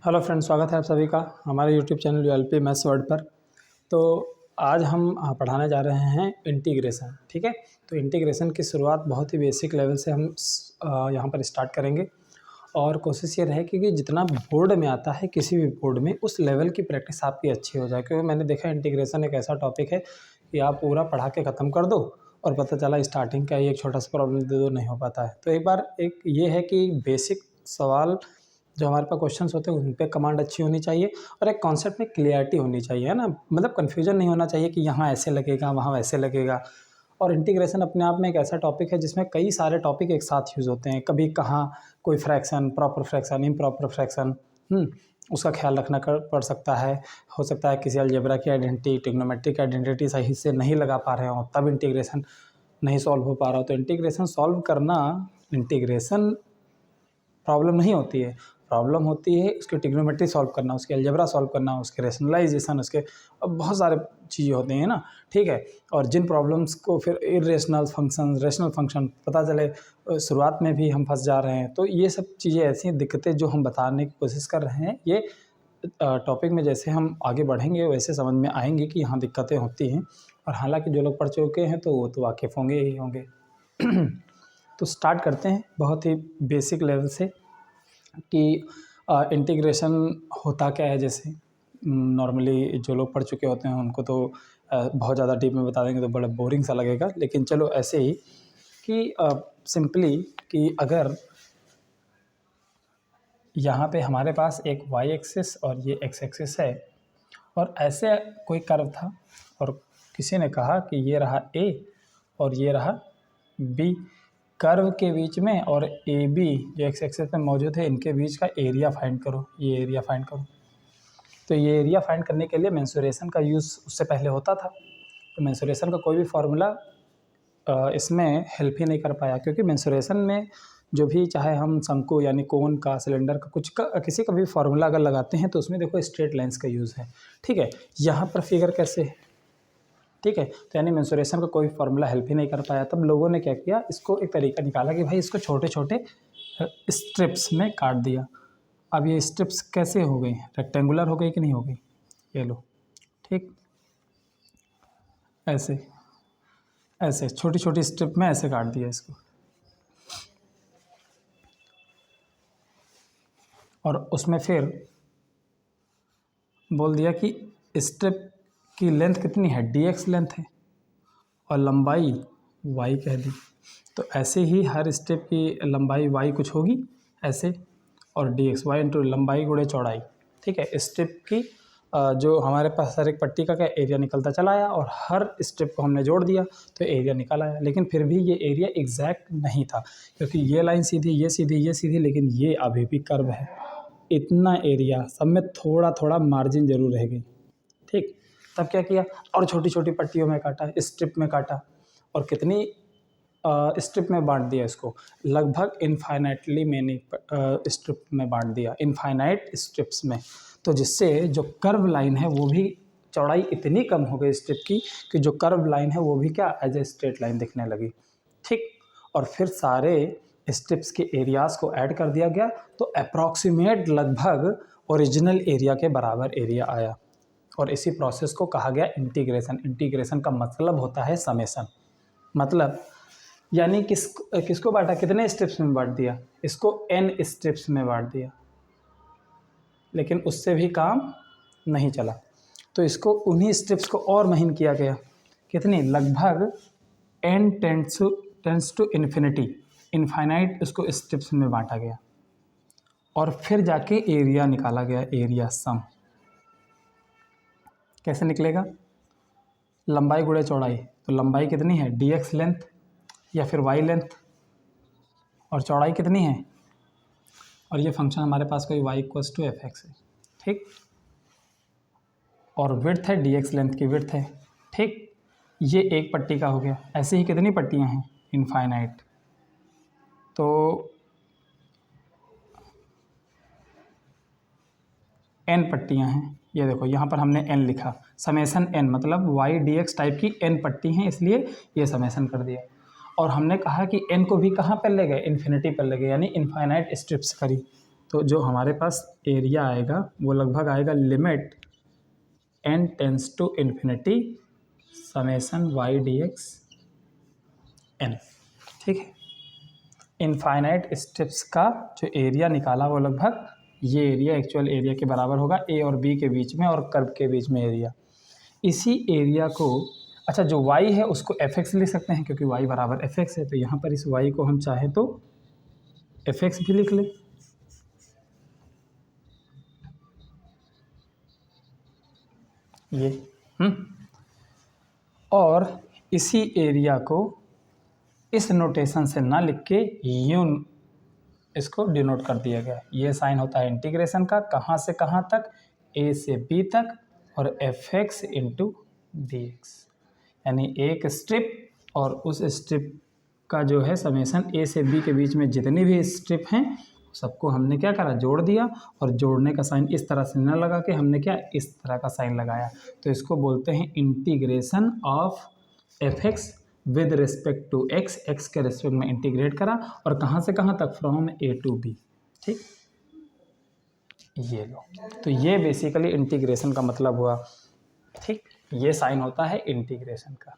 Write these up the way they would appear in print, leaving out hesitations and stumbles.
Hello friends, स्वागत है आप सभी का हमारे यूट्यूब चैनल यूएलपी मैथ्स वर्ड पर। तो आज हम पढ़ाने जा रहे हैं इंटीग्रेशन। ठीक है, तो इंटीग्रेशन की शुरुआत बहुत ही बेसिक लेवल से हम यहाँ पर स्टार्ट करेंगे और कोशिश ये रहेगी कि जितना बोर्ड में आता है किसी भी बोर्ड में उस लेवल की प्रैक्टिस आपकी अच्छी हो जाए। क्योंकि मैंने देखा इंटीग्रेशन एक ऐसा टॉपिक है कि आप पूरा पढ़ा के ख़त्म कर दो और पता चला स्टार्टिंग का ही एक छोटा सा प्रॉब्लम दे दो, नहीं हो पाता है। तो एक बार एक ये है कि बेसिक सवाल जो हमारे पास क्वेश्चंस होते हैं उन पे कमांड अच्छी होनी चाहिए और एक कॉन्सेप्ट में क्लियरिटी होनी चाहिए, है ना। मतलब कन्फ्यूजन नहीं होना चाहिए कि यहाँ ऐसे लगेगा वहाँ वैसे लगेगा। और इंटीग्रेशन अपने आप में एक ऐसा टॉपिक है जिसमें कई सारे टॉपिक एक साथ यूज़ होते हैं। कभी कहाँ कोई fraction, proper fraction, improper fraction, उसका ख्याल रखना पड़ सकता है। हो सकता है किसी अलजेब्रा की आइडेंटिटी, ट्रिग्नोमेट्रिक आइडेंटिटी सही से नहीं लगा पा रहे हो, तब इंटीग्रेशन नहीं सॉल्व हो पा रहा हो। तो इंटीग्रेशन सॉल्व करना, इंटीग्रेशन प्रॉब्लम नहीं होती है, प्रॉब्लम होती है उसकी ट्रिग्नोमेट्री सॉल्व करना, उसके अलजेब्रा सॉल्व करना, उसके रेशनलाइजेशन, उसके अब बहुत सारे चीज़ें होती हैं ना। ठीक है, और जिन प्रॉब्लम्स को फिर इरेशनल फंक्शन, रेशनल फंक्शन पता चले शुरुआत में भी हम फंस जा रहे हैं। तो ये सब चीज़ें ऐसी दिक्कतें जो हम बताने की कोशिश कर रहे हैं, ये टॉपिक में जैसे हम आगे बढ़ेंगे वैसे समझ में आएंगे कि यहाँ दिक्कतें होती हैं। और हालांकि जो लोग पढ़ चुके हैं तो वो तो वाकिफ़ होंगे ही होंगे। तो स्टार्ट करते हैं बहुत ही बेसिक लेवल से कि इंटीग्रेशन होता क्या है। जैसे नॉर्मली जो लोग पढ़ चुके होते हैं उनको तो बहुत ज़्यादा डीप में बता देंगे तो बड़ा बोरिंग सा लगेगा, लेकिन चलो ऐसे ही कि सिंपली कि अगर यहाँ पे हमारे पास एक वाई एक्सिस और ये एक्स एक्सिस है और ऐसे कोई कर्व था और किसी ने कहा कि ये रहा ए और ये रहा बी, कर्व के बीच में और ए बी जो एक्स एक्सिस पे मौजूद है इनके बीच का एरिया फाइंड करो, ये एरिया फाइंड करो। तो ये एरिया फाइंड करने के लिए मेंसुरेशन का यूज़ उससे पहले होता था। तो मेंसुरेशन का कोई भी फार्मूला इसमें हेल्प ही नहीं कर पाया, क्योंकि मेंसुरेशन में जो भी चाहे हम शंकु यानी कोन का, सिलेंडर का, कुछ का किसी का भी फार्मूला अगर लगाते हैं तो उसमें देखो स्ट्रेट लाइंस का यूज़ है। ठीक है, यहाँ पर फिगर कैसे है, ठीक है। तो यानी मेंसुरेशन का कोई फार्मूला हेल्प ही नहीं कर पाया। तब लोगों ने क्या किया, इसको एक तरीका निकाला कि भाई इसको छोटे छोटे स्ट्रिप्स में काट दिया। अब ये स्ट्रिप्स कैसे हो गई, रेक्टेंगुलर हो गई कि नहीं हो गई, ये लो, ठीक, ऐसे ऐसे छोटी छोटी स्ट्रिप में ऐसे काट दिया इसको। और उसमें फिर बोल दिया कि स्ट्रिप की लेंथ कितनी है, dx लेंथ है और लंबाई y कह दी। तो ऐसे ही हर स्ट्रिप की लंबाई y कुछ होगी ऐसे, और dx y इंटू लंबाई गुणे चौड़ाई। ठीक है, स्ट्रिप की जो हमारे पास हर एक पट्टी का क्या एरिया निकलता चला आया और हर स्ट्रिप को हमने जोड़ दिया तो एरिया निकल आया। लेकिन फिर भी ये एरिया एग्जैक्ट नहीं था, क्योंकि ये लाइन सीधी, ये सीधी, ये सीधी, लेकिन ये अभी भी कर्व है। इतना एरिया सब में थोड़ा थोड़ा मार्जिन जरूर रह गई। ठीक, तब क्या किया और छोटी छोटी पट्टियों में काटा, स्ट्रिप में काटा और कितनी स्ट्रिप में बांट दिया इसको, लगभग इनफाइनाइटली मैंने स्ट्रिप में बांट दिया, इनफाइनाइट स्ट्रिप्स में। तो जिससे जो कर्व लाइन है वो भी चौड़ाई इतनी कम हो गई स्ट्रिप की कि जो कर्व लाइन है वो भी क्या एज ए स्ट्रेट लाइन दिखने लगी। ठीक, और फिर सारे स्ट्रिप्स के एरियाज़ को ऐड कर दिया गया तो अप्रॉक्सीमेट लगभग ओरिजिनल एरिया के बराबर एरिया आया। और इसी प्रोसेस को कहा गया इंटीग्रेशन। इंटीग्रेशन का मतलब होता है समेशन। मतलब यानी किसको बांटा, कितने स्टेप्स में बांट दिया, इसको n स्टेप्स में बांट दिया, लेकिन उससे भी काम नहीं चला तो इसको उन्हीं स्टेप्स को और महीन किया गया। कितनी, लगभग n tends to infinity, infinite इसको स्टेप्स में बांटा गया और फिर जाके एरिया निकाला गया, एरिया सम। कैसे निकलेगा, लंबाई गुणे चौड़ाई। तो लंबाई कितनी है, dx लेंथ या फिर y लेंथ, और चौड़ाई कितनी है, और ये फंक्शन हमारे पास कोई y equals to F X है। ठीक, और विड्थ है, dx लेंथ की विड्थ है। ठीक, ये एक पट्टी का हो गया। ऐसे ही कितनी पट्टियां हैं, इनफाइनाइट। तो n पट्टियां हैं, ये देखो यहाँ पर हमने n लिखा, समेसन n, मतलब y dx टाइप की n पट्टी हैं इसलिए ये समेसन कर दिया। और हमने कहा कि n को भी कहाँ पर ले गए, इन्फिनिटी पर ले गए, यानी इनफाइनाइट स्ट्रिप्स करी। तो जो हमारे पास एरिया आएगा वो लगभग आएगा limit n tends to infinity summation y dx n। ठीक है, इनफाइनाइट स्टेप्स का जो एरिया निकाला वो लगभग ये एरिया एक्चुअल एरिया के बराबर होगा a और b के बीच में और कर्व के बीच में एरिया। इसी एरिया को, अच्छा जो y है उसको fx लिख सकते हैं क्योंकि y बराबर fx है, तो यहाँ पर इस y को हम चाहें तो fx भी लिख लें। ये और इसी एरिया को इस नोटेशन से ना लिख के यूं इसको डिनोट कर दिया गया। ये साइन होता है इंटीग्रेशन का, कहाँ से कहाँ तक, a से b तक, और fx इंटू डी एक्स, यानी एक स्ट्रिप और उस स्ट्रिप का जो है समेसन a से b के बीच में जितनी भी स्ट्रिप हैं सबको हमने क्या करा, जोड़ दिया। और जोड़ने का साइन इस तरह से न लगा के हमने क्या, इस तरह का साइन लगाया। तो इसको बोलते हैं integration of fx with respect to x, x के रिस्पेक्ट में इंटीग्रेट करा और कहाँ से कहाँ तक, फ्रॉम a टू b। ठीक, ये लो, तो ये बेसिकली इंटीग्रेशन का मतलब हुआ। ठीक, ये साइन होता है इंटीग्रेशन का।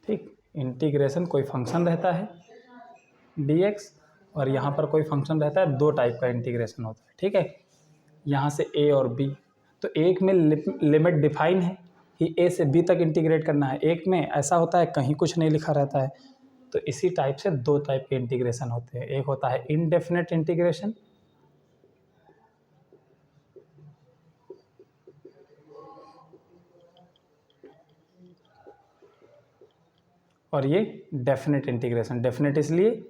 ठीक, इंटीग्रेशन कोई फंक्शन रहता है dx और यहाँ पर कोई फंक्शन रहता है, दो टाइप का इंटीग्रेशन होता है। ठीक है, यहाँ से a और b, तो एक में लिमिट डिफाइन है कि a से b तक इंटीग्रेट करना है, एक में ऐसा होता है कहीं कुछ नहीं लिखा रहता है। तो इसी टाइप से दो टाइप के इंटीग्रेशन होते हैं, एक होता है इनडेफिनेट इंटीग्रेशन और ये डेफिनेट इंटीग्रेशन। डेफिनेट इसलिए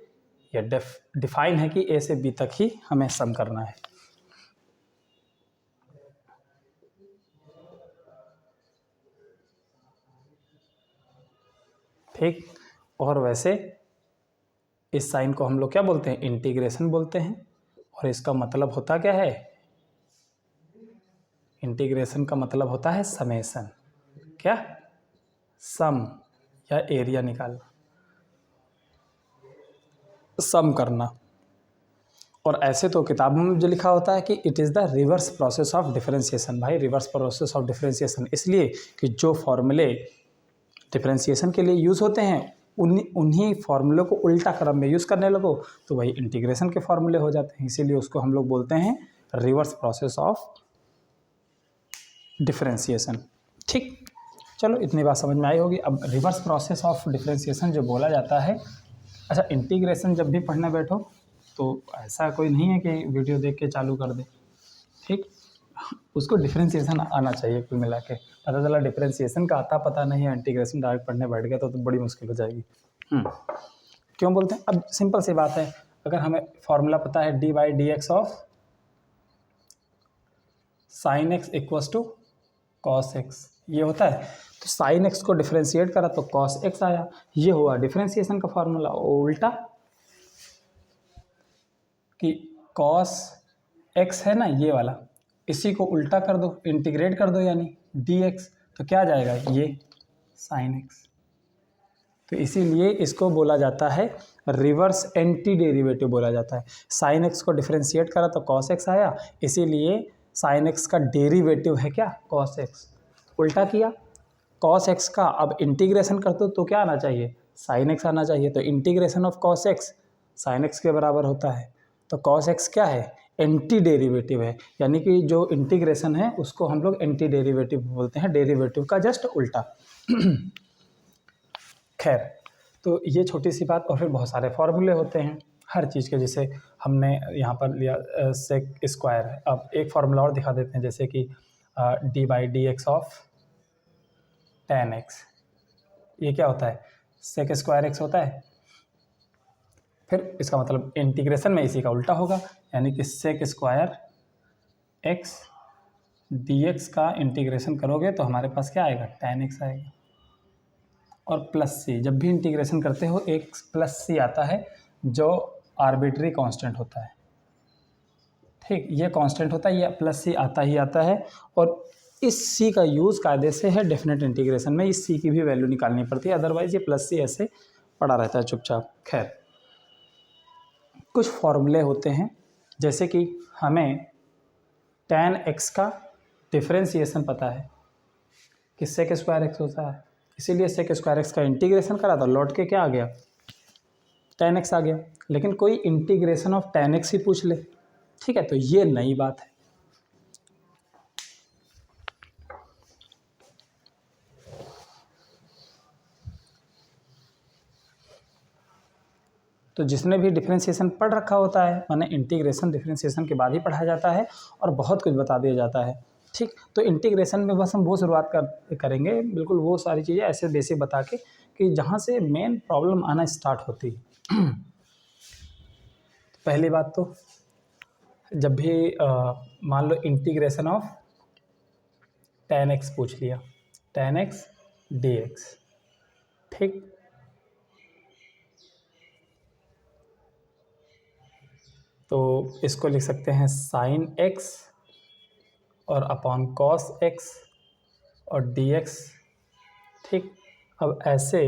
या डिफाइन है कि a से b तक ही हमें सम करना है। ठीक, और वैसे इस साइन को हम लोग क्या बोलते हैं, इंटीग्रेशन बोलते हैं। और इसका मतलब होता क्या है, इंटीग्रेशन का मतलब होता है समेसन, क्या, सम या एरिया निकालना, सम करना। और ऐसे तो किताबों में जो लिखा होता है कि it is the reverse process of differentiation. भाई रिवर्स प्रोसेस ऑफ डिफरेंशिएशन इसलिए कि जो फॉर्मूले डिफरेंशिएशन के लिए यूज़ होते हैं उन्हीं फार्मूले को उल्टा क्रम में यूज़ करने लगो तो वही इंटीग्रेशन के फार्मूले हो जाते हैं। इसीलिए उसको हम लोग बोलते हैं रिवर्स प्रोसेस ऑफ डिफरेंशिएशन। ठीक, चलो इतनी बात समझ में आई होगी। अब रिवर्स प्रोसेस ऑफ डिफरेंशिएशन जो बोला जाता है, अच्छा इंटीग्रेशन जब भी पढ़ने बैठो तो ऐसा कोई नहीं है कि वीडियो देख के चालू कर दे। ठीक, उसको डिफरेंशिएशन आना चाहिए। कुल मिला के पता चला डिफरेंशिएशन का आता पता नहीं है, इंटीग्रेशन डायरेक्ट पढ़ने बैठ गया तो बड़ी मुश्किल हो जाएगी। क्यों बोलते हैं, अब सिंपल सी बात है, अगर हमें फॉर्मूला पता है D by D X of sine X equals to cos X, ये होता है, तो साइन एक्स को डिफरेंशिएट करा तो कॉस एक्स आया, ये हुआ डिफरेंशिएशन का फॉर्मूला। उल्टा कि कॉस एक्स है ना ये वाला, इसी को उल्टा कर दो, इंटीग्रेट कर दो यानी डी एक्स, तो क्या आ जाएगा, ये साइन एक्स। तो इसीलिए इसको बोला जाता है रिवर्स एंटी डेरिवेटिव बोला जाता है। साइन एक्स को डिफरेंशिएट करा तो कॉस एक्स आया, इसीलिए साइन एक्स का डेरिवेटिव है क्या, कॉस एक्स। उल्टा किया कॉस एक्स का, अब इंटीग्रेशन करते हो तो क्या आना चाहिए, साइन एक्स आना चाहिए। तो integration of cos x sine x के बराबर होता है। तो कॉस एक्स क्या है, एंटी डेरिवेटिव है, यानी कि जो इंटीग्रेशन है उसको हम लोग एंटी डेरिवेटिव बोलते हैं, डेरिवेटिव का जस्ट उल्टा। खैर, तो ये छोटी सी बात। और फिर बहुत सारे फॉर्मूले होते हैं हर चीज़ के, जैसे हमने यहाँ पर लिया सेक स्क्वायर है। अब एक फार्मूला और दिखा देते हैं, जैसे कि D by D X of ten x, ये क्या होता है, सेक स्क्वायर एक्स होता है। फिर इसका मतलब इंटीग्रेशन में इसी का उल्टा होगा, यानी कि sec square X D X का इंटीग्रेशन करोगे तो हमारे पास क्या आएगा, टेन एक्स आएगा। और प्लस सी, जब भी इंटीग्रेशन करते हो एक प्लस सी आता है जो आर्बिट्री कांस्टेंट होता है। ठीक, ये कांस्टेंट होता है, ये प्लस सी आता ही आता है। और इस सी का यूज़ कायदे से है डेफिनेट इंटीग्रेशन में, इस सी की भी वैल्यू निकालनी पड़ती है, अदरवाइज़ ये प्लस सी ऐसे पड़ा रहता है चुपचाप। खैर, कुछ फॉर्मूले होते हैं, जैसे कि हमें tan x का डिफरेंशिएशन पता है कि sec स्क्वायर एक्स होता है, इसीलिए sec स्क्वायर एक्स का इंटीग्रेशन करा था, लौट के क्या आ गया, tan x आ गया। लेकिन कोई इंटीग्रेशन ऑफ tan x ही पूछ ले, ठीक है, तो ये नई बात है। तो जिसने भी डिफरेंशिएशन पढ़ रखा होता है, माने इंटीग्रेशन डिफरेंशिएशन के बाद ही पढ़ा जाता है और बहुत कुछ बता दिया जाता है, ठीक। तो इंटीग्रेशन में बस हम वो शुरुआत करेंगे, बिल्कुल वो सारी चीज़ें ऐसे बेसिक बता के कि जहाँ से मेन प्रॉब्लम आना स्टार्ट होती है। पहली बात तो जब भी मान लो इंटीग्रेशन ऑफ tan x पूछ लिया, tan x dx, ठीक। तो इसको लिख सकते हैं sin x और अपॉन cos x और dx, ठीक। अब ऐसे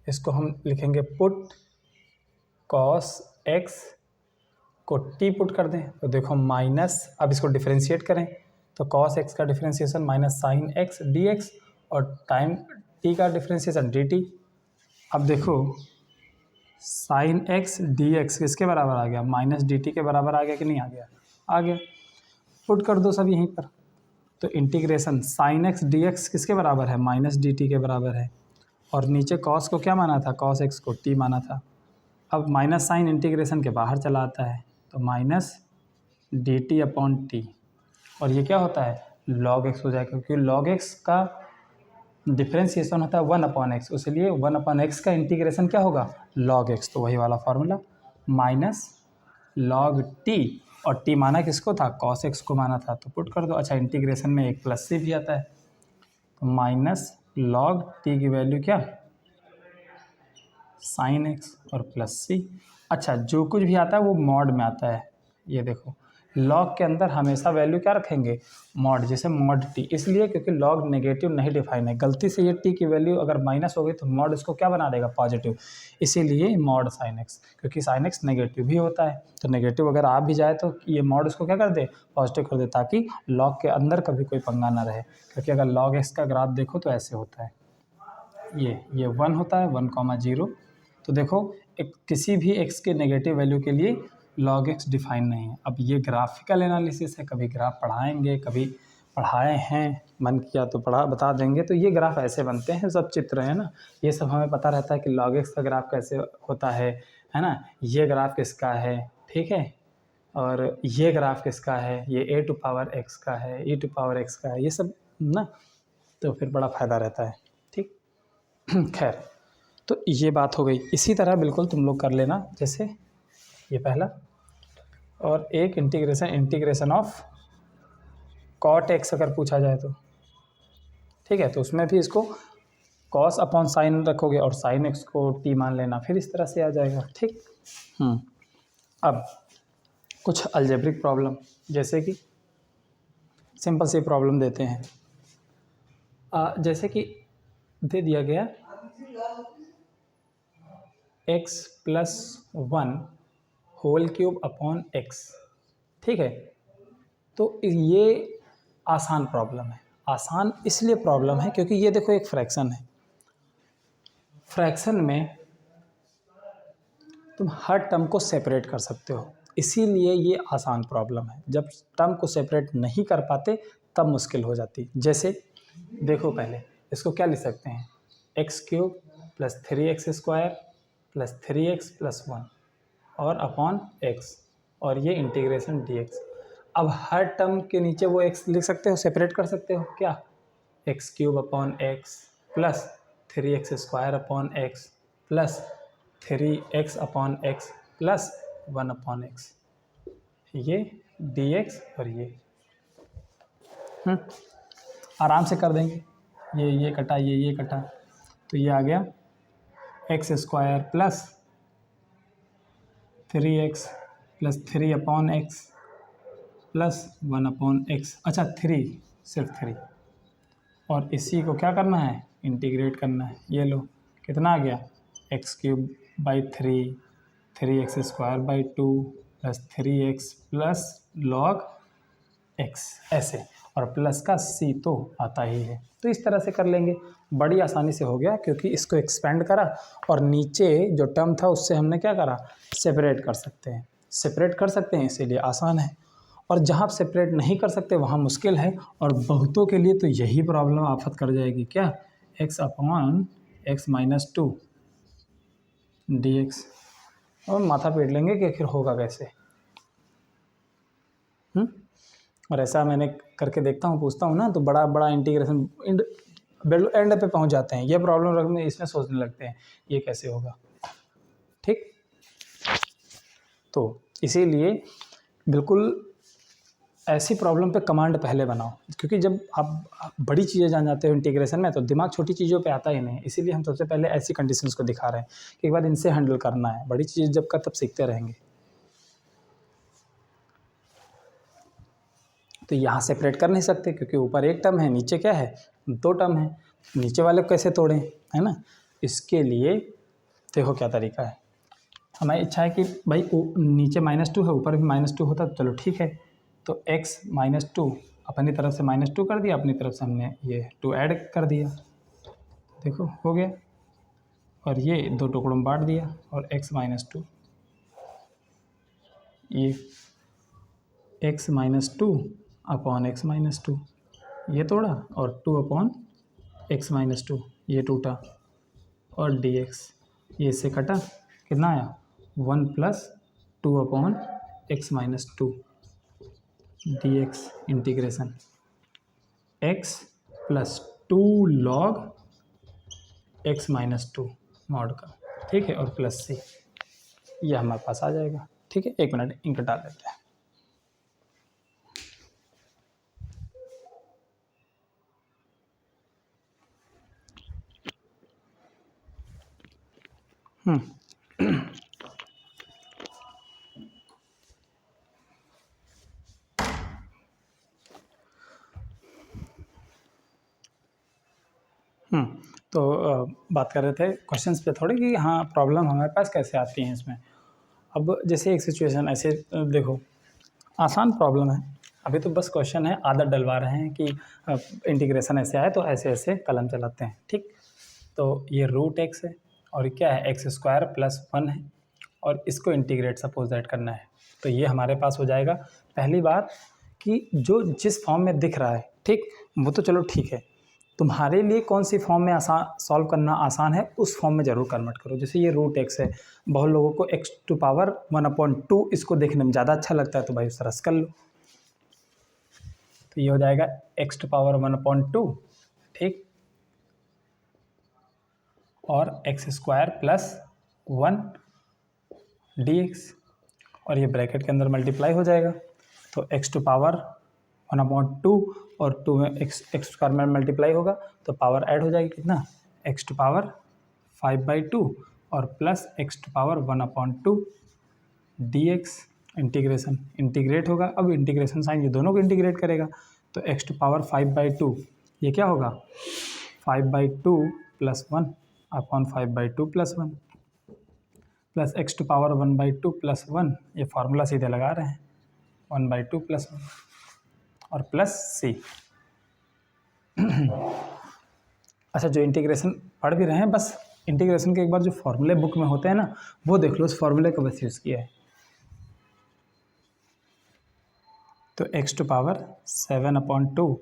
इसको हम लिखेंगे पुट cos x को t पुट कर दें, तो देखो माइनस, अब इसको डिफरेंशिएट करें तो cos x का differentiation minus sin x dx और टाइम t का डिफरेंशिएशन dt। अब देखो sin x dx किसके बराबर आ गया, माइनस dt के बराबर आ गया कि नहीं आ गया, आ गया। पुट कर दो सब यहीं पर, तो इंटीग्रेशन sin x dx किसके बराबर है, माइनस dt के बराबर है, और नीचे cos को क्या माना था, cos x को t माना था। अब माइनस साइन इंटीग्रेशन के बाहर चला आता है, तो minus D T upon T, और ये क्या होता है, log x हो जाएगा, क्योंकि log x का डिफरेंशिएशन होता है 1/x, इसलिए 1/x का इंटीग्रेशन क्या होगा, log x, तो वही वाला फार्मूला माइनस log t, और t माना किसको था, cos x को माना था, तो पुट कर दो। अच्छा, इंटीग्रेशन में एक प्लस सी भी आता है, तो माइनस log t की वैल्यू क्या, साइन एक्स और प्लस सी। अच्छा, जो कुछ भी आता है वो मॉड में आता है, ये देखो लॉग के अंदर हमेशा वैल्यू क्या रखेंगे, मॉड, जैसे मॉड टी, इसलिए क्योंकि लॉग नेगेटिव नहीं डिफाइन है, गलती से ये टी की वैल्यू अगर माइनस हो गई तो मॉड इसको क्या बना देगा, पॉजिटिव, इसीलिए मॉड साइन एक्स, क्योंकि साइन एक्स नेगेटिव भी होता है, तो नेगेटिव अगर आ भी जाए तो ये मॉड इसको क्या कर दे, पॉजिटिव कर दे, ताकि लॉग के अंदर कभी कोई पंगा ना रहे। क्योंकि अगर लॉग एक्स का ग्राफ देखो तो ऐसे होता है, ये 1 होता है, 1,0, तो देखो एक किसी भी x के नेगेटिव वैल्यू के लिए log x डिफाइन नहीं है। अब ये ग्राफिकल एनालिसिस है, कभी ग्राफ पढ़ाएंगे, कभी पढ़ाए हैं, मन किया तो पढ़ा बता देंगे। तो ये ग्राफ ऐसे बनते हैं, सब चित्र है ना, ये सब हमें पता रहता है कि log x का ग्राफ कैसे होता है ना, ये ग्राफ किसका है, ठीक है, और ये ग्राफ किसका है, ये a टू पावर x का है, e टू पावर x का है, ये सब ना, तो फिर बड़ा फ़ायदा रहता है, ठीक। खैर, तो ये बात हो गई। इसी तरह बिल्कुल तुम लोग कर लेना, जैसे ये पहला, और एक इंटीग्रेशन ऑफ कॉट एक्स अगर पूछा जाए तो, ठीक है, तो उसमें भी इसको कॉस अपॉन साइन रखोगे और साइन एक्स को टी मान लेना, फिर इस तरह से आ जाएगा, ठीक। अब कुछ अलजेब्रिक प्रॉब्लम, जैसे कि सिंपल सी प्रॉब्लम देते हैं, जैसे कि दे दिया गया x plus 1 whole cube upon x, ठीक है। तो ये आसान प्रॉब्लम है, आसान इसलिए प्रॉब्लम है क्योंकि ये देखो एक फ्रैक्शन है, फ्रैक्शन में तुम हर टर्म को सेपरेट कर सकते हो, इसीलिए ये आसान प्रॉब्लम है। जब टर्म को सेपरेट नहीं कर पाते तब मुश्किल हो जाती। जैसे देखो, पहले इसको क्या लिख सकते हैं, x cube plus 3x² plus 3x plus 1 और अपॉन x, और ये इंटीग्रेशन dx। अब हर टर्म के नीचे वो x लिख सकते हो, सेपरेट कर सकते हो क्या, x cube upon x plus 3x² upon x plus 3x upon x plus 1 upon x, ये dx और ये आराम से कर देंगे, ये कटा, ये कटा, तो ये आ गया x² plus 3x plus 3 upon x plus 1 upon x. अच्छा, 3, सिर्फ 3, और इसी को क्या करना है, इंटीग्रेट करना है। ये लो, कितना आ गया, x³ by 3 3x² plus 3x plus log x ऐसे, और प्लस का c तो आता ही है। तो इस तरह से कर लेंगे, बड़ी आसानी से हो गया, क्योंकि इसको एक्सपेंड करा और नीचे जो टर्म था उससे हमने क्या करा, सेपरेट कर सकते हैं, सेपरेट कर सकते हैं, इसीलिए आसान है। और जहाँ आप सेपरेट नहीं कर सकते वहाँ मुश्किल है, और बहुतों के लिए तो यही प्रॉब्लम आफत कर जाएगी, क्या, x/(x-2) dx, और माथा पीट लेंगे कि आखिर होगा कैसे। और ऐसा मैंने करके देखता हूँ, पूछता हूँ ना, तो बड़ा बड़ा इंटीग्रेशन एंड पे पहुँच जाते हैं, ये प्रॉब्लम रखने इसमें सोचने लगते हैं ये कैसे होगा। ठीक, तो इसीलिए बिल्कुल ऐसी प्रॉब्लम पे कमांड पहले बनाओ, क्योंकि जब आप बड़ी चीज़ें जान जाते हो इंटीग्रेशन में तो दिमाग छोटी चीज़ों पे आता ही नहीं। इसीलिए हम सबसे पहले ऐसी कंडीशंस को दिखा रहे हैं कि एक बार इनसे हैंडल करना है, बड़ी चीज़ जब का तब सीखते रहेंगे। तो यहाँ सेपरेट कर नहीं सकते, क्योंकि ऊपर एक टर्म है, नीचे क्या है, 2 टर्म है, नीचे वाले को कैसे तोड़ें, है ना। इसके लिए देखो क्या तरीका है, हमारी इच्छा है कि भाई नीचे -2 है, ऊपर भी -2 होता तो चलो ठीक है, तो x-2 अपनी तरफ से -2 कर दिया, अपनी तरफ से हमने ये 2 ऐड कर दिया, देखो हो गया, और ये 2 टुकड़ों में बांट दिया, और x-2 ये x-2 अपॉन x-2 ये तोड़ा, और 2/(x-2) ये टूटा, और dx ये इससे कटा, कितना आया, 1 + 2/(x-2) dx integration x + 2 log x-2 mod का, ठीक है, और प्लस c, ये हमारे पास आ जाएगा। ठीक है, 1 मिनट इंक डाल लेते हैं। तो बात कर रहे थे क्वेश्चंस पे थोड़ी कि हाँ प्रॉब्लम हमारे पास कैसे आती हैं इसमें। अब जैसे एक सिचुएशन ऐसे देखो, आसान प्रॉब्लम है, अभी तो बस क्वेश्चन है, आदत डलवा रहे हैं कि इंटीग्रेशन ऐसे आए तो ऐसे ऐसे कलम चलाते हैं। ठीक, तो ये √x है, और क्या है, x² + 1 है, और इसको इंटीग्रेट सपोज दैट करना है। तो ये हमारे पास हो जाएगा, पहली बात कि जो जिस फॉर्म में दिख रहा है, ठीक, वो तो चलो ठीक है, तुम्हारे लिए कौन सी फॉर्म में आसान सॉल्व करना आसान है उस फॉर्म में ज़रूर कन्वर्ट करो। जैसे ये √x है, बहुत लोगों को x⁴ इसको देखने में ज़्यादा अच्छा लगता है, तो भाई उस रस कर लो, तो ये हो जाएगा x⁴ ठीक, और x² + 1 dx, और ये ब्रैकेट के अंदर मल्टीप्लाई हो जाएगा, तो x⁴ 1/2 और 2 में x² में मल्टीप्लाई होगा तो पावर ऐड हो जाएगी, कितना, x⁴ 5/2 और plus x⁴ 1/2 dx integration integrate होगा। अब इंटीग्रेशन साइन ये दोनों को इंटीग्रेट करेगा, तो x⁴ 5/2 ये क्या होगा, 5/2 + 1 अपॉन 5/2 + 1 प्लस x⁴ 1/2 + 1, ये फार्मूला सीधे लगा रहे हैं, 1/2 + 1 और प्लस c। अच्छा, जो इंटीग्रेशन पढ़ भी रहे हैं, बस इंटीग्रेशन के एक बार जो फॉर्मूले बुक में होते हैं ना, वो देख लो, उस फॉर्मूले का बस यूज़ किया है। तो x⁴ 7/2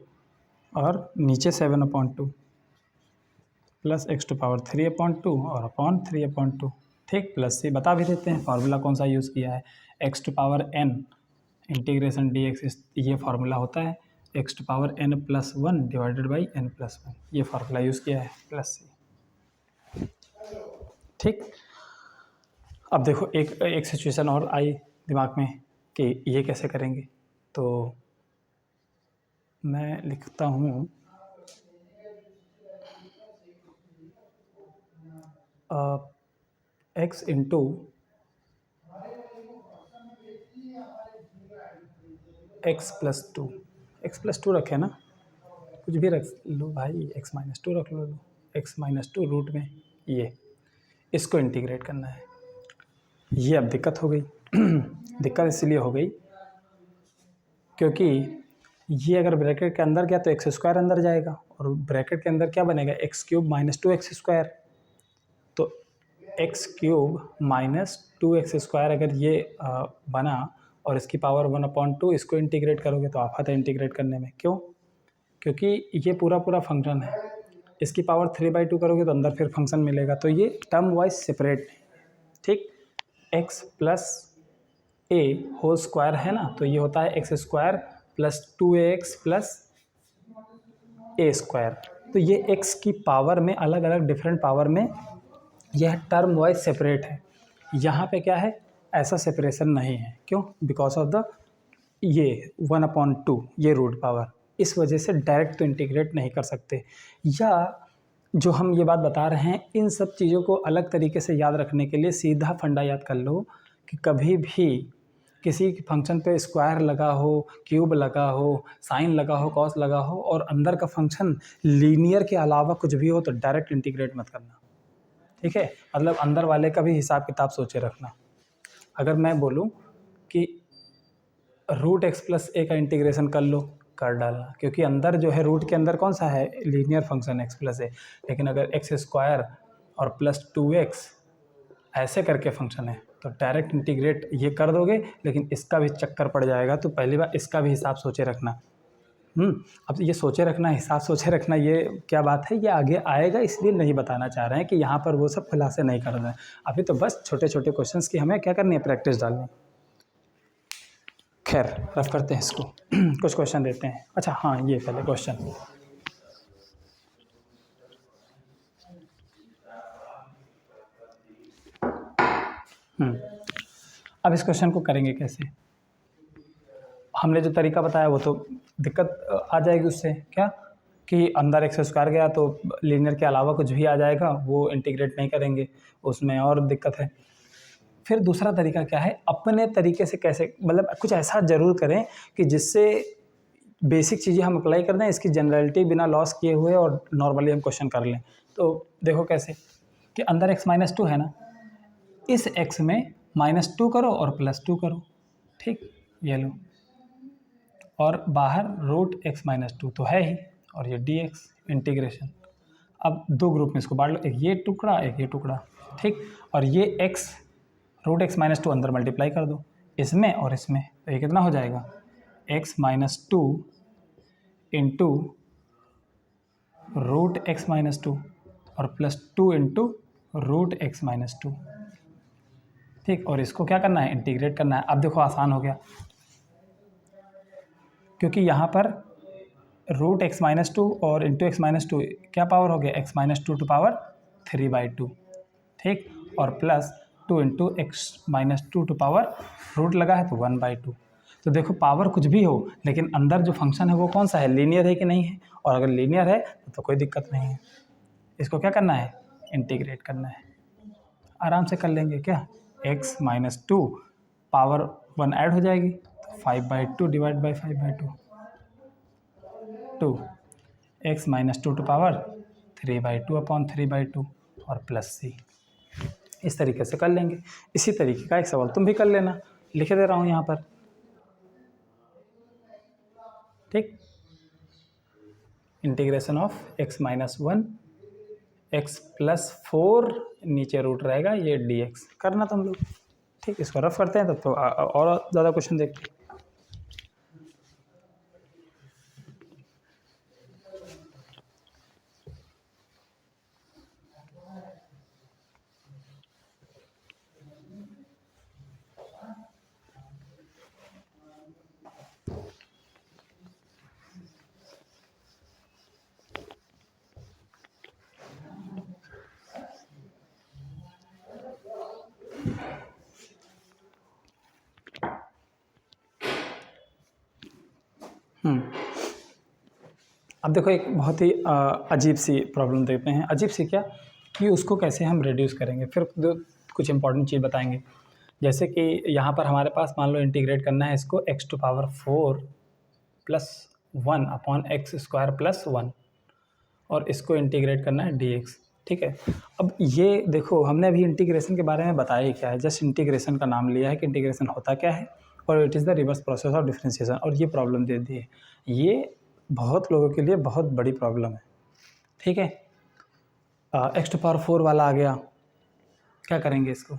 और नीचे 7/2 प्लस x⁴ 3/2 और अपॉन 3/2, ठीक, प्लस c। बता भी देते हैं फार्मूला कौन सा यूज़ किया है, x⁴ n इंटीग्रेशन dx, ये फार्मूला होता है x⁴ n + 1 / n + 1, ये फार्मूला यूज़ किया है, प्लस c। ठीक, अब देखो एक सिचुएशन और आई दिमाग में कि ये कैसे करेंगे, तो मैं लिखता हूँ x × x + 2, x + 2 रखे ना, कुछ भी रख लो भाई, x-2 रख लो, x-2 रूट में, ये इसको इंटीग्रेट करना है। ये अब दिक्कत हो गई। दिक्कत इसलिए हो गई क्योंकि ये अगर ब्रैकेट के अंदर गया तो एक्स स्क्वायर अंदर जाएगा, और ब्रैकेट के अंदर क्या बनेगा, एक्स क्यूब माइनस 2x²। तो एक्स क्यूब माइनस 2x² अगर ये बना और इसकी पावर 1/2, इसको इंटीग्रेट करोगे तो आफत है इंटीग्रेट करने में। क्यों? क्योंकि ये पूरा पूरा फंक्शन है, इसकी पावर 3/2 करोगे तो अंदर फिर फंक्शन मिलेगा, तो ये टर्म वाइज सेपरेट नहीं है। ठीक, एक्स प्लस ए होल स्क्वायर है ना, तो ये होता है x² plus 2ax plus a²। तो ये x की पावर में अलग अलग डिफरेंट पावर में यह टर्म वाइज सेपरेट है। यहाँ पे क्या है, ऐसा सेपरेशन नहीं है। क्यों? बिकॉज ऑफ द ये 1/2 ये रूट पावर, इस वजह से डायरेक्ट तो इंटीग्रेट नहीं कर सकते। या जो हम ये बात बता रहे हैं, इन सब चीज़ों को अलग तरीके से याद रखने के लिए सीधा फंडा याद कर लो कि कभी भी किसी फंक्शन पे स्क्वायर लगा हो, क्यूब लगा हो, साइन लगा हो, कॉस लगा हो और अंदर का फंक्शन लीनियर के अलावा कुछ भी हो तो डायरेक्ट इंटीग्रेट मत करना। ठीक है, मतलब अंदर वाले का भी हिसाब किताब सोचे रखना। अगर मैं बोलूँ कि √x + a का इंटीग्रेशन कर लो, कर डालना, क्योंकि अंदर जो है रूट के अंदर कौन सा है, लीनियर फंक्शन x + a। लेकिन अगर x² और प्लस 2x ऐसे करके फंक्शन है तो डायरेक्ट इंटीग्रेट ये कर दोगे, लेकिन इसका भी चक्कर पड़ जाएगा। तो पहली बार इसका भी हिसाब सोचे रखना। अब ये सोचे रखना, हिसाब सोचे रखना, ये क्या बात है, ये आगे आएगा, इसलिए नहीं बताना चाह रहे हैं कि यहाँ पर वो सब खुलासे नहीं कर रहे हैं। अभी तो बस छोटे छोटे क्वेश्चंस की हमें क्या करनी है, प्रैक्टिस डालनी। खैर, रफ करते हैं इसको। कुछ क्वेश्चन देते हैं। अच्छा हाँ, ये पहले क्वेश्चन, अब इस क्वेश्चन को करेंगे कैसे। हमने जो तरीका बताया वो तो दिक्कत आ जाएगी उससे, क्या कि अंदर x² गया तो लीनियर के अलावा कुछ भी आ जाएगा, वो इंटीग्रेट नहीं करेंगे, उसमें और दिक्कत है। फिर दूसरा तरीका क्या है, अपने तरीके से कैसे, मतलब कुछ ऐसा ज़रूर करें कि जिससे बेसिक चीज़ें हम अप्लाई कर दें, इसकी जनरलिटी बिना लॉस किए हुए और नॉर्मली हम क्वेश्चन कर लें। तो देखो कैसे, कि अंदर x - 2 है ना, इस x में -2 करो और +2 करो। ठीक, ये लो, और बाहर √x - 2 तो है ही, और ये dx इंटीग्रेशन। अब दो ग्रुप में इसको बांट लो, एक ये टुकड़ा, एक ये टुकड़ा। ठीक, और ये x √x - 2 अंदर मल्टीप्लाई कर दो, इसमें और इसमें, तो ये कितना हो जाएगा, x - 2 इंटू √x - 2 और +2 इंटू √x - 2। ठीक, और इसको क्या करना है, इंटीग्रेट करना है। अब देखो आसान हो गया, क्योंकि यहाँ पर √x - 2 और इंटू x - 2 क्या पावर हो गया, x - 2 टू पावर 3/2। ठीक, और plus 2 into x - 2 to power root लगा है तो 1/2। तो देखो पावर कुछ भी हो, लेकिन अंदर जो फंक्शन है वो कौन सा है, लीनियर है कि नहीं है, और अगर लीनियर है तो कोई दिक्कत नहीं है। इसको क्या करना है, इंटीग्रेट करना है। आराम से कर लेंगे क्या, x - 2 पावर 1 ऐड हो जाएगी, तो 5/2 divide by 5/2, 2 x - 2 to power 3/2/3/2 और प्लस c। इस तरीके से कर लेंगे। इसी तरीके का एक सवाल तुम भी कर लेना, लिख दे रहा हूँ यहाँ पर। ठीक, इंटीग्रेशन ऑफ x - 1 x + 4 नीचे रूट रहेगा, ये dx करना तुम लोग। ठीक, इसको रफ करते हैं तब तो और ज़्यादा क्वेश्चन देखते हैं। अब देखो एक बहुत ही अजीब सी प्रॉब्लम देखते हैं। अजीब सी क्या, कि उसको कैसे हम रिड्यूस करेंगे। फिर कुछ इंपॉर्टेंट चीज़ बताएंगे, जैसे कि यहाँ पर हमारे पास मान लो इंटीग्रेट करना है इसको x⁴ + 1/x² + 1, और इसको इंटीग्रेट करना है dx। ठीक है। अब ये देखो, हमने अभी इंटीग्रेशन के बारे में बताया ही क्या है, जस्ट इंटीग्रेशन का नाम लिया है कि इंटीग्रेशन होता क्या है, और it is the reverse process of differentiation, और ये प्रॉब्लम दे दी है। ये बहुत लोगों के लिए बहुत बड़ी प्रॉब्लम है, ठीक है। एक्स टू पावर 4 वाला आ गया, क्या करेंगे इसको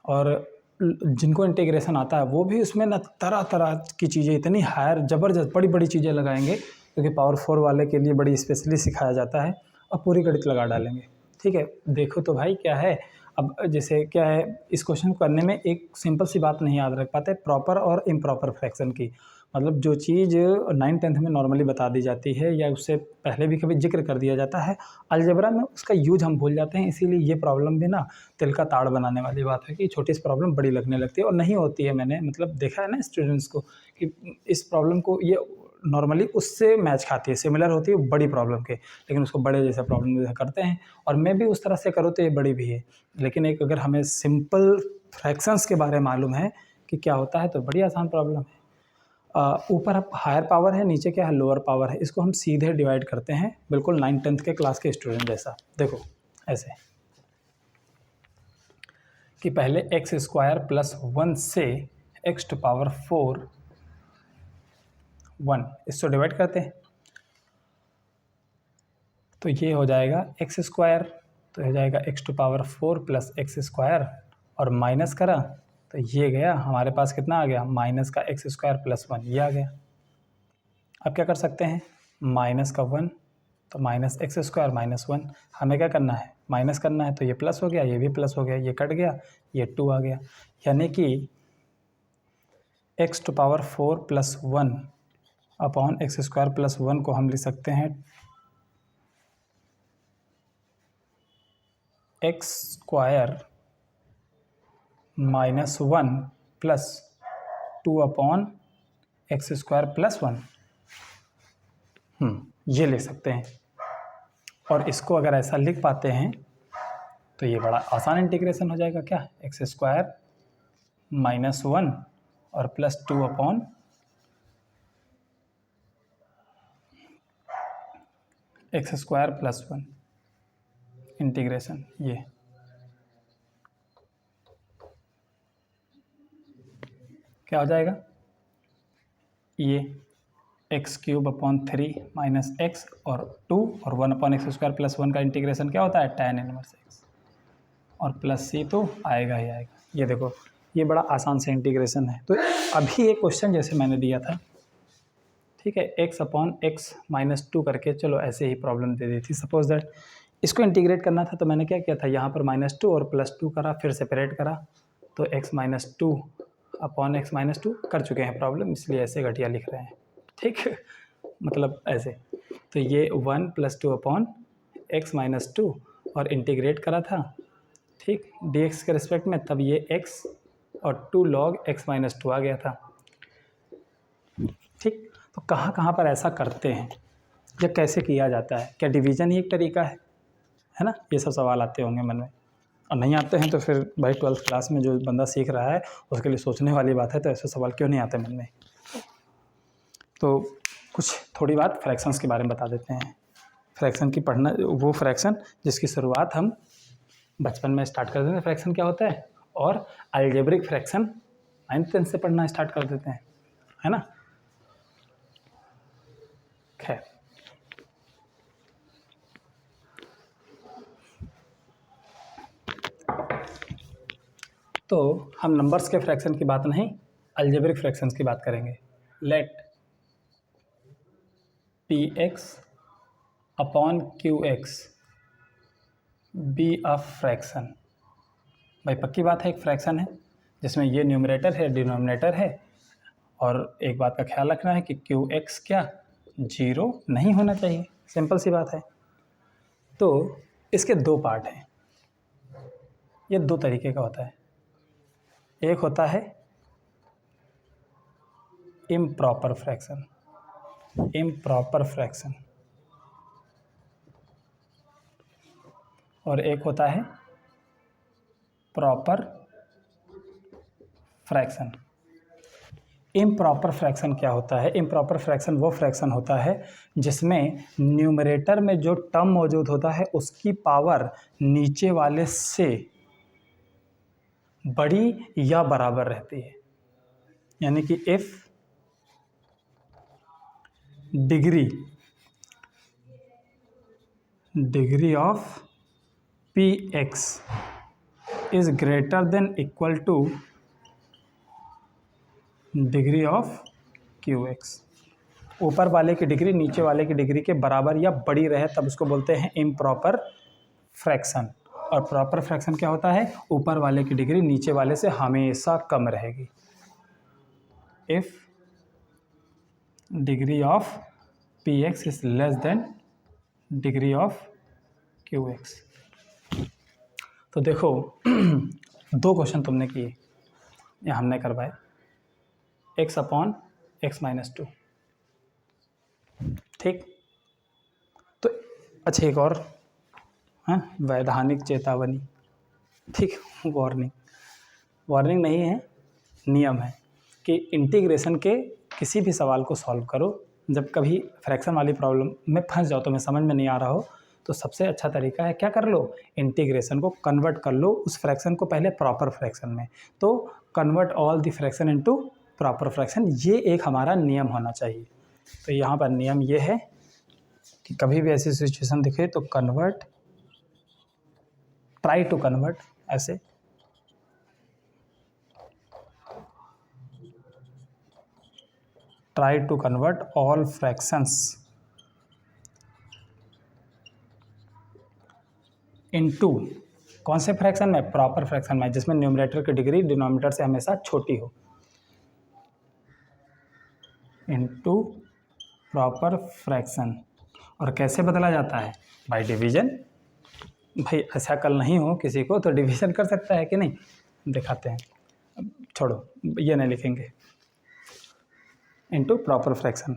और जिनको इंटीग्रेशन आता है वो भी उसमें ना तरह तरह की चीज़ें, इतनी हायर ज़बरदस्त बड़ी बड़ी चीज़ें लगाएंगे, क्योंकि पावर 4 वाले के लिए बड़ी स्पेशली सिखाया जाता है, और पूरी गणित लगा डालेंगे, ठीक है। देखो तो भाई क्या है, अब जैसे क्या है, इस क्वेश्चन को करने में एक सिंपल सी बात नहीं याद रख पाते, प्रॉपर और इम्प्रॉपर फ्रैक्शन की। मतलब जो चीज़ 9th-10th में नॉर्मली बता दी जाती है या उससे पहले भी कभी जिक्र कर दिया जाता है, अलजेब्रा में उसका यूज हम भूल जाते हैं। इसीलिए ये प्रॉब्लम भी ना तिल का ताड़ बनाने वाली बात है कि छोटी सी प्रॉब्लम बड़ी लगने लगती है, और नहीं होती है। मैंने मतलब देखा है ना स्टूडेंट्स को कि इस प्रॉब्लम को ये नॉर्मली उससे मैच खाती है, सिमिलर होती है बड़ी प्रॉब्लम के, लेकिन उसको बड़े जैसा प्रॉब्लम जैसा करते हैं। और मैं भी उस तरह से करूँ तो ये बड़ी भी है, लेकिन एक अगर हमें सिंपल फ्रैक्शंस के बारे में मालूम है कि क्या होता है, तो बड़ी आसान प्रॉब्लम है। ऊपर हायर पावर है, नीचे क्या है, लोअर पावर है। इसको हम सीधे डिवाइड करते हैं, बिल्कुल 9th-10th के क्लास के स्टूडेंट जैसा। देखो ऐसे कि पहले एक्स स्क्वायर प्लस 1 से एक्स टू पावर 4 1, इसको डिवाइड करते हैं तो ये हो जाएगा एक्स स्क्वायर, तो हो जाएगा X to power 4 plus X square, और माइनस करा तो ये गया हमारे पास, कितना आ गया, माइनस का एक्स स्क्वायर प्लस 1, ये आ गया। अब क्या कर सकते हैं, माइनस का 1 तो माइनस एक्स स्क्वायर माइनस 1, हमें क्या करना है, माइनस करना है, तो ये प्लस हो गया, ये भी प्लस हो गया, ये कट गया, ये 2 आ गया। यानी कि X to power 4 plus 1 upon X square plus 1 को हम लिख सकते हैं X square minus 1 plus 2 upon X square plus 1, ये ले सकते हैं। और इसको अगर ऐसा लिख पाते हैं तो ये बड़ा आसान इंटीग्रेशन हो जाएगा, क्या, एक्स स्क्वायर माइनस 1 और plus 2 upon X square plus 1 integration, ये क्या हो जाएगा, ये x cube upon 3 minus x और 2 और 1 अपॉन एक्स स्क्वायर प्लस 1 का इंटीग्रेशन क्या होता है, tan इनवर्स एक्स, और प्लस सी तो आएगा ही आएगा। ये देखो, ये बड़ा आसान से इंटीग्रेशन है। तो अभी एक क्वेश्चन जैसे मैंने दिया था, ठीक है, एक्स अपॉन एक्स माइनस 2 करके, चलो ऐसे ही प्रॉब्लम दे दी थी, सपोज दैट इसको इंटीग्रेट करना था, तो मैंने क्या किया था, यहाँ पर -2 और +2 करा, फिर सेपरेट करा, तो x minus 2 upon x minus 2 कर चुके हैं प्रॉब्लम, इसलिए ऐसे घटिया लिख रहे हैं, ठीक है, मतलब ऐसे। तो ये 1 + 2 अपॉन एक्स माइनस 2 और इंटीग्रेट करा था, ठीक, dx के रिस्पेक्ट में, तब ये x और 2 log x माइनस 2 आ गया था, ठीक। तो कहाँ कहाँ पर ऐसा करते हैं या कैसे किया जाता है, क्या डिवीज़न ही एक तरीका है ना, ये सब सवाल आते होंगे मन में, और नहीं आते हैं तो फिर भाई 12th क्लास में जो बंदा सीख रहा है उसके लिए सोचने वाली बात है, तो ऐसे सवाल क्यों नहीं आते मन में। तो कुछ थोड़ी बात फ्रैक्शंस के बारे में बता देते हैं। फ्रैक्शन की पढ़ना, वो फ्रैक्शन जिसकी शुरुआत हम बचपन में स्टार्ट कर देते हैं, फ्रैक्शन क्या होता है, और अलजेब्रिक फ्रैक्शन 9th-10th से पढ़ना स्टार्ट कर देते हैं, है ना। खैर, तो हम नंबर्स के फ्रैक्शन की बात नहीं, अलजेब्रिक फ्रैक्शंस की बात करेंगे। Let px upon qx be a fraction. भाई पक्की बात है, एक फ्रैक्शन है जिसमें ये न्यूमरेटर है, डिनोमिनेटर है, और एक बात का ख्याल रखना है कि qx क्या 0 नहीं होना चाहिए, सिंपल सी बात है। तो इसके दो पार्ट हैं, ये दो तरीके का होता है। एक होता है इम्प्रॉपर फ्रैक्शन, इम्प्रॉपर फ्रैक्शन, और एक होता है प्रॉपर फ्रैक्शन। इम्प्रॉपर फ्रैक्शन क्या होता है? इम्प्रॉपर फ्रैक्शन वो फ्रैक्शन होता है जिसमें न्यूमरेटर में जो टर्म मौजूद होता है उसकी पावर नीचे वाले से बड़ी या बराबर रहती है। यानी कि if degree of P x is greater than equal two degree of Q x, ऊपर वाले की डिग्री नीचे वाले की डिग्री के बराबर या बड़ी रहे तब उसको बोलते हैं इम्प्रॉपर फ्रैक्शन। और प्रॉपर फ्रैक्शन क्या होता है? ऊपर वाले की डिग्री नीचे वाले से हमेशा कम रहेगी। If degree of P x is less than degree of Q x. तो देखो दो क्वेश्चन तुमने किए या हमने करवाए, x अपॉन x माइनस 2, ठीक। तो अच्छा एक और, हाँ, वैधानिक चेतावनी, ठीक, वार्निंग नहीं है, नियम है कि इंटीग्रेशन के किसी भी सवाल को सॉल्व करो, जब कभी फ्रैक्शन वाली प्रॉब्लम में फंस जाओ, तुम्हें समझ में नहीं आ रहा हो, तो सबसे अच्छा तरीका है क्या कर लो, इंटीग्रेशन को कन्वर्ट कर लो उस फ्रैक्शन को पहले प्रॉपर फ्रैक्शन में। तो convert all the fraction into proper fraction, ये एक हमारा नियम होना चाहिए। तो यहाँ पर नियम ये है कि कभी भी ऐसी सिचुएशन दिखे तो ट्राई टू कन्वर्ट, ऐसे try to convert all fractions into कौन से फ्रैक्शन में? प्रॉपर फ्रैक्शन में, जिसमें न्यूमरेटर की डिग्री डिनोमिनेटर से हमेशा छोटी हो, इनटू प्रॉपर फ्रैक्शन। और कैसे बदला जाता है? By division. भाई ऐसा कल नहीं हो किसी को तो डिवीजन कर सकता है कि नहीं, दिखाते हैं, छोड़ो ये नहीं लिखेंगे, इनटू प्रॉपर फ्रैक्शन।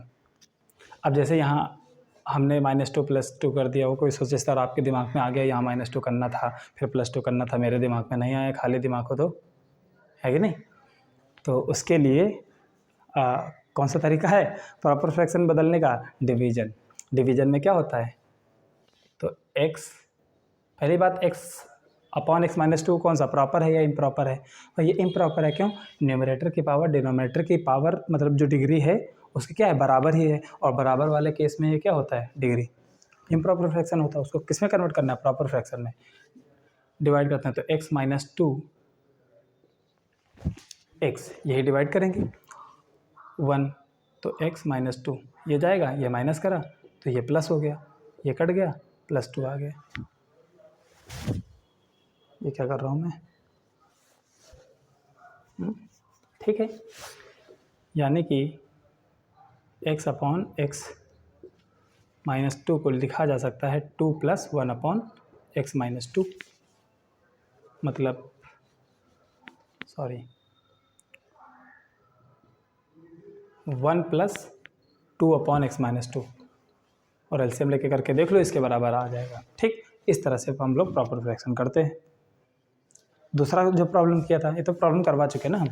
अब जैसे यहाँ हमने -2 +2 कर दिया, वो कोई सोचे सर आपके दिमाग में आ गया यहाँ -2 करना था फिर +2 करना था, मेरे दिमाग में नहीं आया, खाली दिमाग हो तो है कि नहीं। तो उसके लिए कौन सा तरीका है प्रॉपर फ्रैक्शन बदलने का? डिवीजन में क्या होता है? तो x, पहली बात x अपॉन x माइनस 2 कौन सा, प्रॉपर है या इम्प्रॉपर है? और ये इम्प्रॉपर है क्यों? न्यूमरेटर की पावर डिनोमिनेटर की पावर मतलब जो डिग्री है उसकी क्या है, बराबर ही है। और बराबर वाले केस में ये क्या होता है, डिग्री इम्प्रॉपर फ्रैक्शन होता है। उसको किस में कन्वर्ट करना है? प्रॉपर फ्रैक्शन में। डिवाइड करते हैं तो x माइनस 2 x, यही डिवाइड करेंगे 1, तो x माइनस 2 ये जाएगा, ये माइनस करा तो ये प्लस हो गया, ये कट गया, +2 आ गया। ये क्या कर रहा हूँ मैं, ठीक है। यानी कि x अपॉन x माइनस 2 को लिखा जा सकता है 2 + 1 अपॉन x माइनस 2, मतलब 1 + 2 अपॉन x माइनस 2, और एलसीएम लेके करके देख लो, इसके बराबर आ जाएगा, ठीक। इस तरह से हम लोग प्रॉपर फ्रैक्शन करते हैं। दूसरा जो प्रॉब्लम किया था, ये तो प्रॉब्लम करवा चुके ना हम।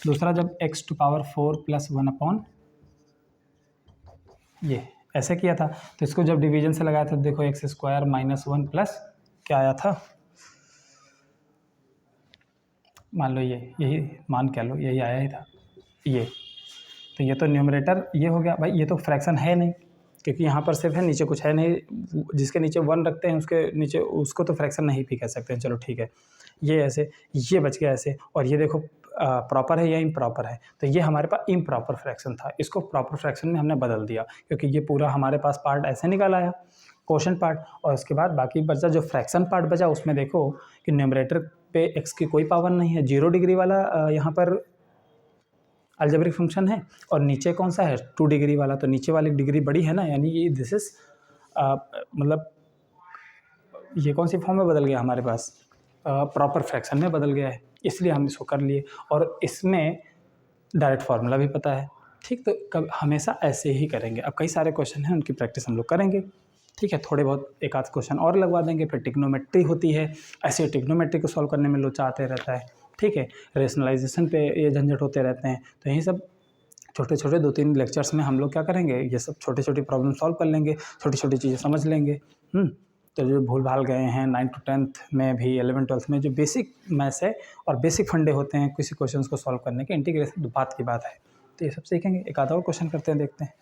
दूसरा जब x⁴ + 1 अपॉन ये ऐसे किया था, तो इसको जब डिवीजन से लगाया था देखो x² - 1 प्लस क्या आया था, मान लो यही मान क्या लो, यही आया ही था ये। तो ये तो न्यूमरेटर ये हो गया, भाई ये तो फ्रैक्शन है नहीं क्योंकि यहाँ पर सिर्फ है, नीचे कुछ है नहीं, जिसके नीचे 1 रखते हैं उसके नीचे उसको तो फ्रैक्शन नहीं भी कह सकते हैं, चलो ठीक है। ये ऐसे, ये बच गया ऐसे, और ये देखो प्रॉपर है या इम्प्रॉपर है, तो ये हमारे पास इम्प्रॉपर फ्रैक्शन था, इसको प्रॉपर फ्रैक्शन में हमने बदल दिया क्योंकि ये पूरा हमारे पास पार्ट ऐसे निकल आया क्वेश्चन पार्ट। और उसके बाद बाकी बचा जो फ्रैक्शन पार्ट बचा, उसमें देखो कि न्यूमरेटर पे x की कोई पावर नहीं है, 0 डिग्री वाला यहाँ पर अलजेब्रिक फंक्शन है, और नीचे कौन सा है 2 डिग्री वाला, तो नीचे वाली डिग्री बड़ी है ना, यानी ये दिस इज मतलब ये कौन सी फॉर्म में बदल गया हमारे पास, प्रॉपर फ्रैक्शन में बदल गया है, इसलिए हम इसको कर लिए। और इसमें डायरेक्ट फार्मूला भी पता है, ठीक। तो कब हमेशा ऐसे ही करेंगे। अब कई सारे क्वेश्चन हैं, उनकी प्रैक्टिस हम लोग करेंगे, ठीक है। थोड़े बहुत एक आध क्वेश्चन और लगवा देंगे, फिर टिग्नोमेट्री होती है, ऐसे टिग्नोमेट्री को सॉल्व करने में लोचा आते रहता है, ठीक है। रेशनलाइजेशन पे ये झंझट होते रहते हैं, तो यही सब छोटे छोटे 2-3 लेक्चर्स में हम लोग क्या करेंगे, ये सब छोटी छोटी प्रॉब्लम सॉल्व कर लेंगे, छोटी छोटी चीज़ें समझ लेंगे। तो जो भूल भाल गए हैं 9th to 10th में भी, 11th 12th में जो बेसिक मैथ्स है और बेसिक फंडे होते हैं किसी क्वेश्चन को सॉल्व करने के, इंटीग्रेशन तो बात की बात है, तो ये सब सीखेंगे। एक आधा और क्वेश्चन करते हैं, देखते हैं।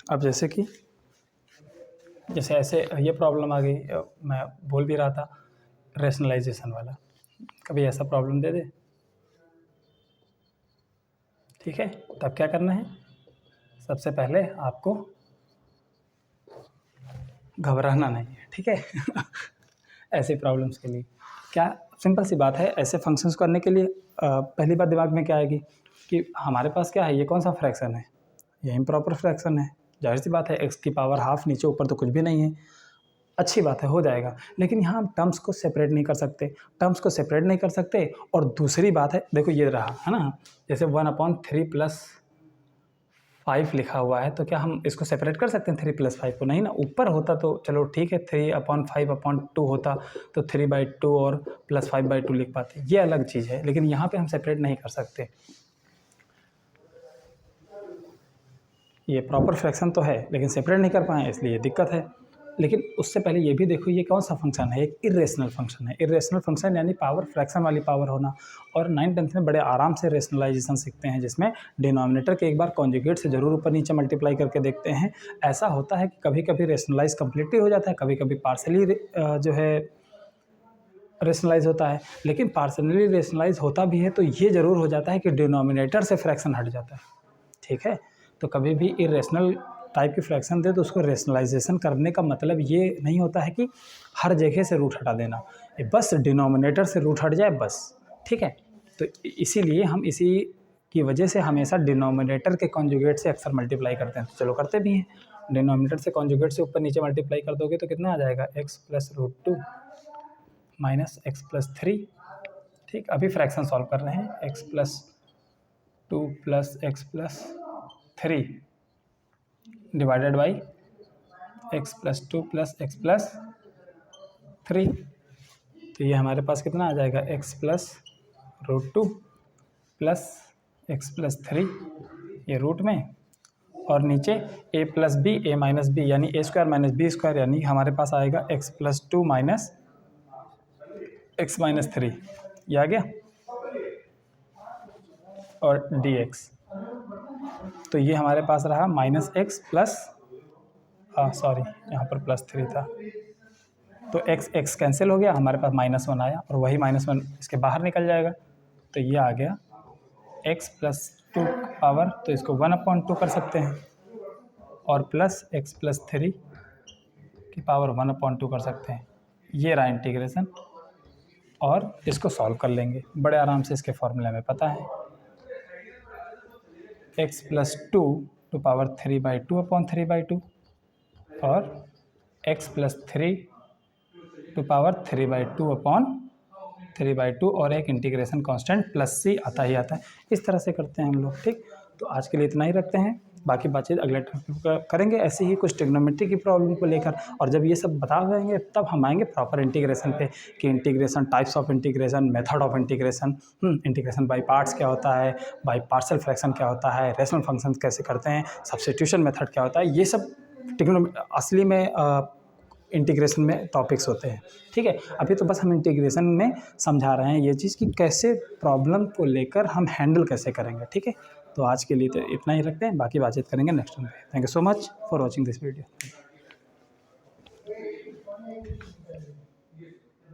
अब जैसे ऐसे ये प्रॉब्लम आ गई, मैं बोल भी रहा था रेशनलाइजेशन वाला, कभी ऐसा प्रॉब्लम दे दे, ठीक है, तब क्या करना है, सबसे पहले आपको घबराना नहीं है, ठीक है। ऐसे प्रॉब्लम्स के लिए क्या सिंपल सी बात है, ऐसे फंक्शंस करने के लिए पहली बात दिमाग में क्या आएगी कि हमारे पास क्या है, ये कौन सा फ्रैक्शन है, ये इम्प्रॉपर फ्रैक्शन है, जाहिर सी बात है x की पावर हाफ, नीचे ऊपर तो कुछ भी नहीं है, अच्छी बात है, हो जाएगा। लेकिन यहाँ हम टर्म्स को सेपरेट नहीं कर सकते, और दूसरी बात है, देखो ये रहा है ना, जैसे 1/3 + 5 लिखा हुआ है, तो क्या हम इसको सेपरेट कर सकते हैं 3 + 5 को? नहीं ना, ऊपर होता तो चलो ठीक है, 3/5/2 होता तो 3/2 और +5/2 लिख पाते, ये अलग चीज़ है, लेकिन यहाँ पे हम सेपरेट नहीं कर सकते। ये प्रॉपर फ्रैक्शन तो है लेकिन सेपरेट नहीं कर पाए, इसलिए दिक्कत है। लेकिन उससे पहले ये भी देखो, ये कौन सा फंक्शन है, एक इरेशनल फंक्शन है। इरेशनल फंक्शन यानी पावर फ्रैक्शन वाली पावर होना, और 9th-10th में बड़े आराम से रेशनलाइजेशन सीखते हैं, जिसमें डिनोमिनेटर के एक बार कॉन्जुगेट से ज़रूर ऊपर नीचे मल्टीप्लाई करके देखते हैं। ऐसा होता है कि कभी कभी रेशनलाइज कम्प्लीटली हो जाता है, कभी कभी पार्सली जो है रेशनलाइज होता है, लेकिन पार्सली रेशनलाइज होता भी है तो ये ज़रूर हो जाता है कि डिनोमिनेटर से फ्रैक्शन हट जाता है, ठीक है। तो कभी भी इरेशनल टाइप की फ्रैक्शन दे तो उसको रेशनलाइजेशन करने का मतलब ये नहीं होता है कि हर जगह से रूट हटा देना, बस डिनोमिनेटर से रूट हट जाए बस, ठीक है। तो इसीलिए हम इसी की वजह से हमेशा डिनोमिनेटर के कॉन्जुगेट से अक्सर मल्टीप्लाई करते हैं, तो चलो करते भी हैं। डिनोमिनेटर से कॉन्जुगेट से ऊपर नीचे मल्टीप्लाई कर दोगे तो कितना आ जाएगा, x + √2 - x + 3, ठीक। अभी फ्रैक्शन सॉल्व कर रहे हैं, x + 2 + x + 3 divided by x + 2 + x + 3, तो ये हमारे पास कितना आ जाएगा, x + √2 + x + 3, ये रूट में, और नीचे a + b a - b यानी a² - b², यानी हमारे पास आएगा x + 2 - x - 3, ये आ गया, और dx, तो ये हमारे पास रहा -x प्लस सॉरी यहाँ पर +3 था, तो x कैंसिल हो गया, हमारे पास -1 आया, और वही -1 इसके बाहर निकल जाएगा, तो ये आ गया x + 2 पावर, तो इसको 1/2 कर सकते हैं, और प्लस x + 3 की पावर 1/2 कर सकते हैं। ये रहा इंटीग्रेशन, और इसको सॉल्व कर लेंगे बड़े आराम से, इसके फॉर्मूले में पता है, x + 2 to power 3/2/3/2 और x + 3 to power 3/2/3/2, और एक इंटीग्रेशन कांस्टेंट +c आता ही आता है। इस तरह से करते हैं हम लोग, ठीक। तो आज के लिए इतना ही रखते हैं, बाकी बातचीत अगले टॉपिक करेंगे, ऐसे ही कुछ ट्रिग्नोमेट्री की प्रॉब्लम को लेकर, और जब ये सब बता देंगे तब हम आएंगे प्रॉपर इंटीग्रेशन पे, कि integration, types of integration, method of integration, integration by parts क्या होता है, बाय पार्शियल फ्रैक्शन क्या होता है, रेशनल फंक्शन कैसे करते हैं, सब्स्टिट्यूशन मेथड क्या होता है, ये सब असली में इंटीग्रेशन में टॉपिक्स होते हैं, ठीक है। अभी तो बस हम इंटीग्रेशन में समझा रहे हैं ये चीज़ कि कैसे प्रॉब्लम को लेकर हम हैंडल कैसे करेंगे, ठीक है। तो आज के लिए तो इतना ही रखते हैं, बाकी बातचीत करेंगे नेक्स्ट टाइम पे। Thank you so much for watching this video.